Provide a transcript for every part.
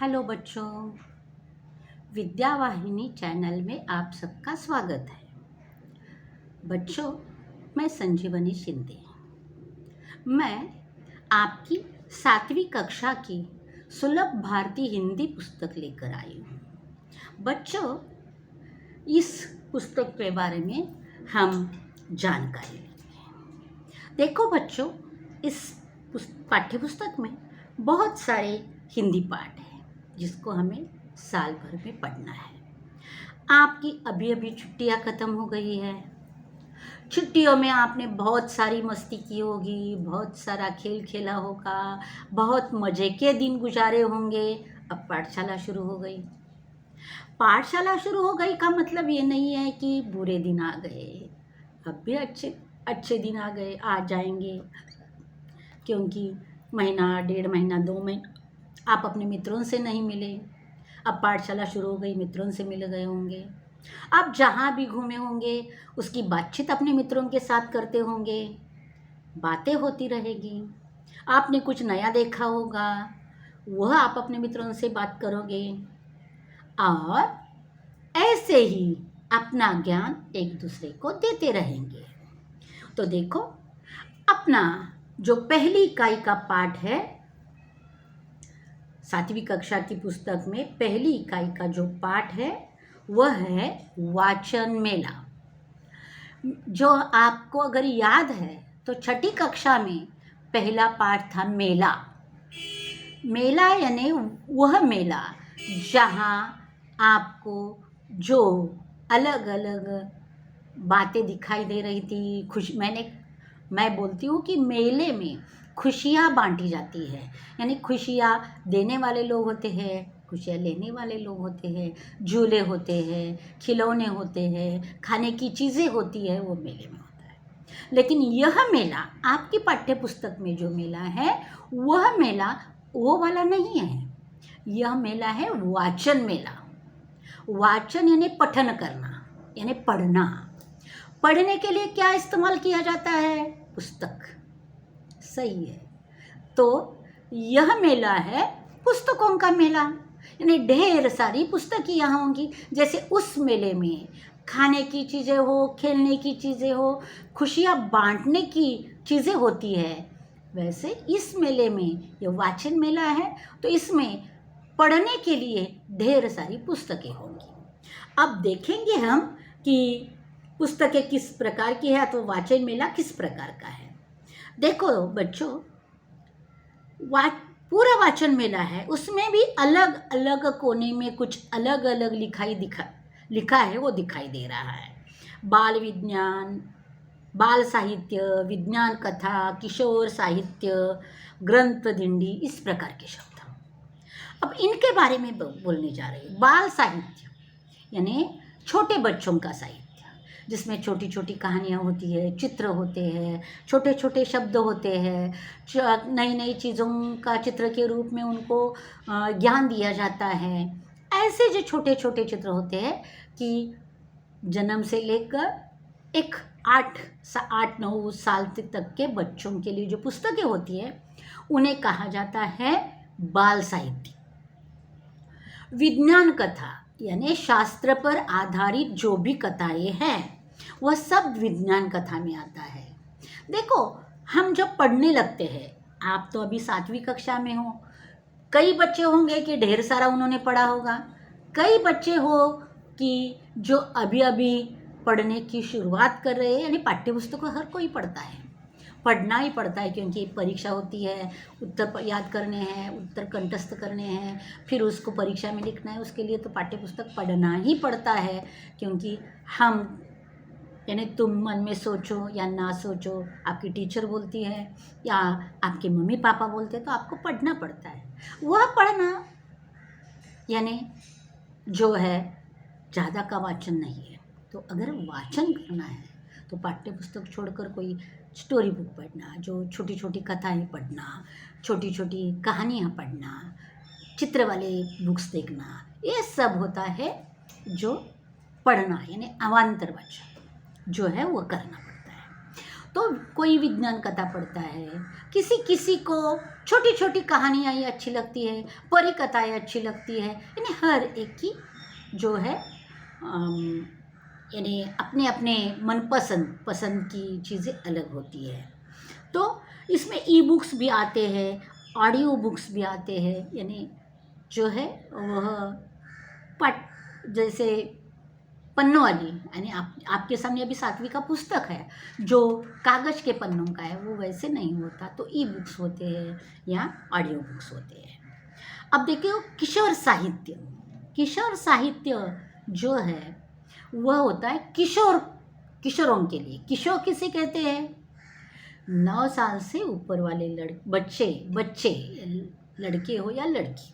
Hello बच्चों, Vidyavahini channel में आप सबका स्वागत है। बच्चों, मैं संजीवनी शिंदे। मैं आपकी 7वीं कक्षा की सुलभ भारती हिंदी पुस्तक लेकर आई हूँ। बच्चों, इस पुस्तक के बारे में हम जानकारी लेंगे। देखो बच्चों, इस पाठ्य पुस्तक में बहुत सारे हिंदी पाठ हैं जिसको हमें साल भर में पढ़ना है। आपकी अभी अभी छुट्टियां ख़त्म हो गई है। छुट्टियों में आपने बहुत सारी मस्ती की होगी, बहुत सारा खेल खेला होगा, बहुत मज़े के दिन गुजारे होंगे। अब पाठशाला शुरू हो गई। पाठशाला शुरू हो गई का मतलब ये नहीं है कि बुरे दिन आ गए। अब भी अच्छे अच्छे दिन आ गए, आ जाएंगे, क्योंकि महीना, 1.5 महीना, 2 महीना आप अपने मित्रों से नहीं मिले। अब पाठशाला शुरू हो गई, मित्रों से मिल गए होंगे। आप जहाँ भी घूमे होंगे उसकी बातचीत अपने मित्रों के साथ करते होंगे, बातें होती रहेगी। आपने कुछ नया देखा होगा, वह आप अपने मित्रों से बात करोगे और ऐसे ही अपना ज्ञान एक दूसरे को देते रहेंगे। तो देखो, अपना जो पहली इकाई का पाठ है, 7वीं कक्षा की पुस्तक में पहली इकाई का जो पाठ है वह है वाचन मेला। जो आपको अगर याद है तो 6ठी कक्षा में पहला पाठ था मेला। मेला यानी वह मेला जहाँ आपको जो अलग अलग बातें दिखाई दे रही थी। मैं बोलती हूँ कि मेले में खुशियाँ बांटी जाती है, यानी खुशियाँ देने वाले लोग होते हैं, खुशियाँ लेने वाले लोग होते हैं, झूले होते हैं, खिलौने होते हैं, खाने की चीज़ें होती है, वो मेले में होता है। लेकिन यह मेला, आपकी पाठ्य पुस्तक में जो मेला है वह मेला वो वाला नहीं है। यह मेला है वाचन मेला। वाचन यानी पठन करना, यानी पढ़ना। पढ़ने के लिए क्या इस्तेमाल किया जाता है? पुस्तक। सही है। तो यह मेला है पुस्तकों का मेला, यानी ढेर सारी पुस्तकें यहाँ होंगी। जैसे उस मेले में खाने की चीज़ें हो, खेलने की चीज़ें हो, खुशियाँ बांटने की चीज़ें होती है, वैसे इस मेले में ये वाचन मेला है तो इसमें पढ़ने के लिए ढेर सारी पुस्तकें होंगी। अब देखेंगे हम कि पुस्तकें किस प्रकार की है तो वाचन मेला किस प्रकार का है। देखो बच्चों, पूरा वाचन मेला है, उसमें भी अलग अलग कोने में कुछ अलग अलग लिखा है, वो दिखाई दे रहा है। बाल विज्ञान, बाल साहित्य, विज्ञान कथा, किशोर साहित्य, ग्रंथ दिंडी, इस प्रकार के शब्द। अब इनके बारे में बोलने जा रहे हैं। बाल साहित्य यानी छोटे बच्चों का साहित्य, जिसमें छोटी छोटी कहानियाँ होती है, चित्र होते हैं, छोटे छोटे शब्द होते हैं, नई नई चीज़ों का चित्र के रूप में उनको ज्ञान दिया जाता है। ऐसे जो छोटे छोटे चित्र होते हैं कि जन्म से लेकर एक 8-9 साल तक के बच्चों के लिए जो पुस्तकें होती है उन्हें कहा जाता है बाल साहित्य। विज्ञान कथा यानी शास्त्र पर आधारित जो भी कथाएं हैं वह सब विज्ञान कथा में आता है। देखो, हम जब पढ़ने लगते हैं, आप तो अभी 7वीं कक्षा में हो, कई बच्चे होंगे कि ढेर सारा उन्होंने पढ़ा होगा, कई बच्चे हो कि जो अभी अभी पढ़ने की शुरुआत कर रहे हैं, यानी पाठ्य पुस्तक हर कोई पढ़ता है, पढ़ना ही पड़ता है, क्योंकि परीक्षा होती है, उत्तर याद करने हैं, उत्तर कंठस्थ करने हैं, फिर उसको परीक्षा में लिखना है, उसके लिए तो पाठ्य पुस्तक पढ़ना ही पड़ता है। क्योंकि हम, यानी तुम मन में सोचो या ना सोचो, आपकी टीचर बोलती है या आपके मम्मी पापा बोलते हैं तो आपको पढ़ना पड़ता है। वह पढ़ना यानी जो है ज़्यादा का वाचन नहीं है। तो अगर वाचन करना है तो पाठ्य पुस्तक छोड़कर कोई स्टोरी बुक पढ़ना, जो छोटी छोटी कथाएं पढ़ना, छोटी छोटी कहानियाँ पढ़ना, चित्र वाले बुक्स देखना, ये सब होता है जो पढ़ना, यानी अवान्तर वाचन जो है वो करना पड़ता है। तो कोई विज्ञान कथा पढ़ता है, किसी को छोटी छोटी कहानियाँ ये अच्छी लगती है, परी कथाएँ अच्छी लगती है, यानी हर एक की जो है यानी अपने अपने मनपसंद पसंद की चीज़ें अलग होती है। तो इसमें ई बुक्स भी आते हैं, ऑडियो बुक्स भी आते हैं, यानी जो है वह पट जैसे पन्नों वाली, यानी आपके सामने अभी 7वीं का पुस्तक है जो कागज़ के पन्नों का है, वो वैसे नहीं होता, तो ई बुक्स होते हैं या ऑडियो बुक्स होते हैं। अब देखिए किशोर साहित्य, किशोर साहित्य जो है वह होता है किशोरों के लिए। किशोर किसे कहते हैं? 9 साल से ऊपर वाले बच्चे लड़के हो या लड़की,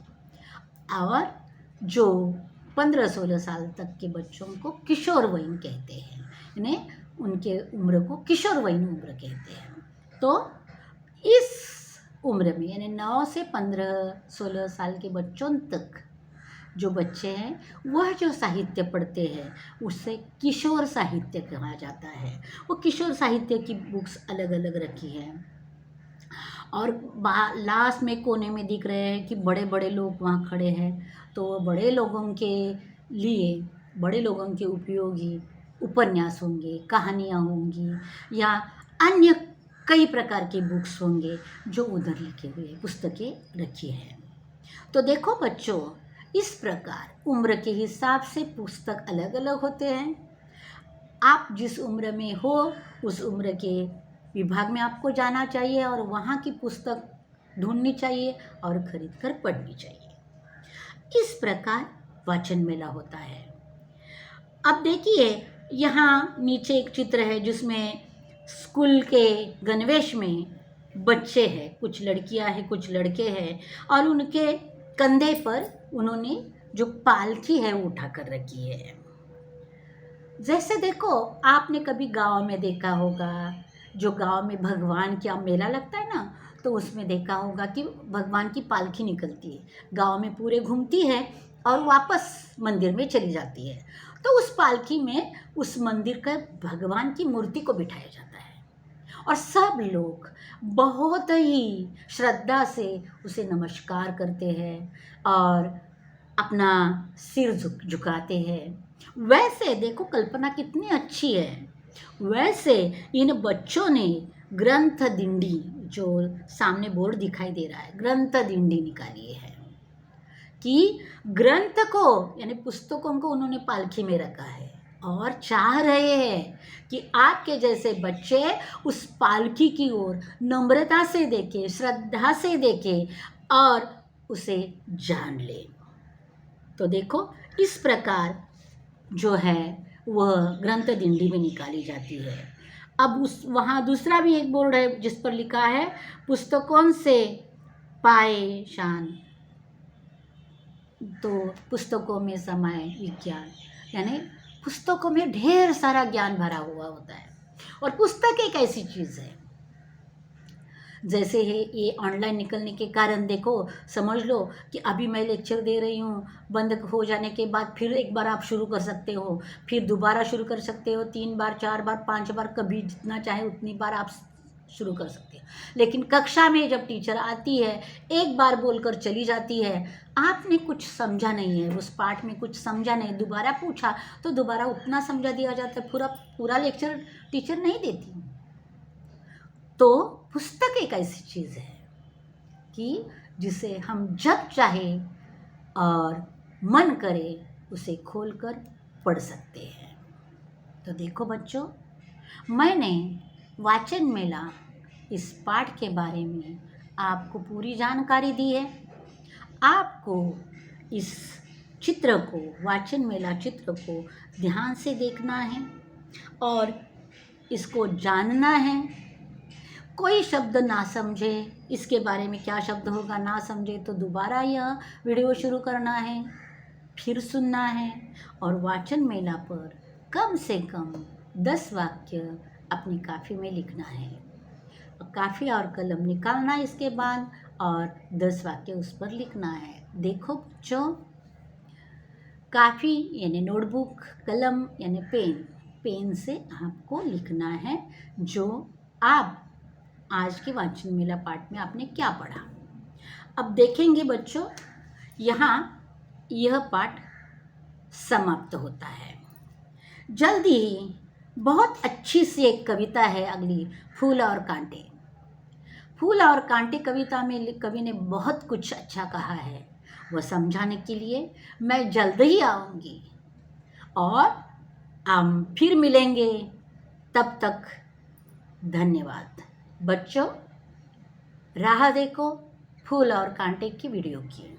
और जो 15-16 साल तक के बच्चों को किशोरवयीन कहते हैं, यानी उनके उम्र को किशोरवयीन उम्र कहते हैं। तो इस उम्र में यानी 9 से 15-16 साल के बच्चों तक जो बच्चे हैं वह जो साहित्य पढ़ते हैं उसे किशोर साहित्य कहा जाता है। वो किशोर साहित्य की बुक्स अलग अलग रखी हैं, और लास्ट में कोने में दिख रहे हैं कि बड़े बड़े लोग वहाँ खड़े हैं, तो बड़े लोगों के लिए, बड़े लोगों के उपयोगी उपन्यास होंगे, कहानियाँ होंगी या अन्य कई प्रकार के बुक्स होंगे जो उधर लिखे हुए पुस्तकें रखी हैं। तो देखो बच्चों, इस प्रकार उम्र के हिसाब से पुस्तक अलग अलग होते हैं। आप जिस उम्र में हो उस उम्र के विभाग में आपको जाना चाहिए और वहाँ की पुस्तक ढूंढनी चाहिए और खरीद कर पढ़नी चाहिए। इस प्रकार वाचन मेला होता है। अब देखिए यहाँ नीचे एक चित्र है जिसमें स्कूल के गणवेश में बच्चे हैं, कुछ लड़कियां हैं कुछ लड़के हैं, और उनके कंधे पर उन्होंने जो पालकी है वो उठा कर रखी है। जैसे देखो आपने कभी गांव में देखा होगा, जो गांव में भगवान का मेला लगता है ना, तो उसमें देखा होगा कि भगवान की पालकी निकलती है, गांव में पूरे घूमती है और वापस मंदिर में चली जाती है। तो उस पालकी में उस मंदिर का भगवान की मूर्ति को बिठाया जाता है और सब लोग बहुत ही श्रद्धा से उसे नमस्कार करते हैं और अपना सिर झुकाते हैं। वैसे देखो कल्पना कितनी अच्छी है। वैसे इन बच्चों ने ग्रंथ दिंडी, जो सामने बोर्ड दिखाई दे रहा है, ग्रंथ दिंडी निकाली है कि ग्रंथ को यानी पुस्तकों को उन्होंने पालकी में रखा है और चाह रहे हैं कि आपके जैसे बच्चे उस पालकी की ओर नम्रता से देखें, श्रद्धा से देखें और उसे जान ले। तो देखो इस प्रकार जो है वह ग्रंथ दिंडी में निकाली जाती है। अब वहाँ दूसरा भी एक बोर्ड है जिस पर लिखा है पुस्तकों से पाए शान, तो पुस्तकों में समाये विज्ञान, यानी पुस्तकों में ढेर सारा ज्ञान भरा हुआ होता है। और पुस्तक एक ऐसी चीज़ है, जैसे है ये ऑनलाइन निकलने के कारण देखो समझ लो कि अभी मैं लेक्चर दे रही हूँ, बंद हो जाने के बाद फिर एक बार आप शुरू कर सकते हो, फिर दोबारा शुरू कर सकते हो, 3 बार 4 बार 5 बार, कभी जितना चाहे उतनी बार आप शुरू कर सकते हो। लेकिन कक्षा में जब टीचर आती है एक बार बोलकर चली जाती है, आपने कुछ समझा नहीं है, उस पाठ में कुछ समझा नहीं, दोबारा पूछा तो दोबारा उतना समझा दिया जाता है, पूरा लेक्चर टीचर नहीं देती। तो पुस्तक एक ऐसी चीज़ है कि जिसे हम जब चाहे और मन करे उसे खोलकर पढ़ सकते हैं। तो देखो बच्चों, मैंने वाचन मेला इस पाठ के बारे में आपको पूरी जानकारी दी है। आपको इस चित्र को, वाचन मेला चित्र को ध्यान से देखना है और इसको जानना है। कोई शब्द ना समझे, इसके बारे में क्या शब्द होगा ना समझे तो दोबारा यह वीडियो शुरू करना है, फिर सुनना है और वाचन मेला पर कम से कम 10 वाक्य अपनी काफ़ी में लिखना है। काफ़ी और कलम निकालना इसके बाद और 10 वाक्य उस पर लिखना है। देखो बच्चों, काफ़ी यानी नोटबुक, कलम यानी पेन से आपको लिखना है जो आप आज के वाचन मेला पाठ में आपने क्या पढ़ा। अब देखेंगे बच्चों, यहाँ यह पाठ समाप्त होता है। जल्दी ही बहुत अच्छी सी एक कविता है अगली, फूल और कांटे। फूल और कांटे कविता में कवि ने बहुत कुछ अच्छा कहा है, वह समझाने के लिए मैं जल्द ही आऊँगी और हम फिर मिलेंगे। तब तक धन्यवाद बच्चों। राह देखो फूल और कांटे की वीडियो की।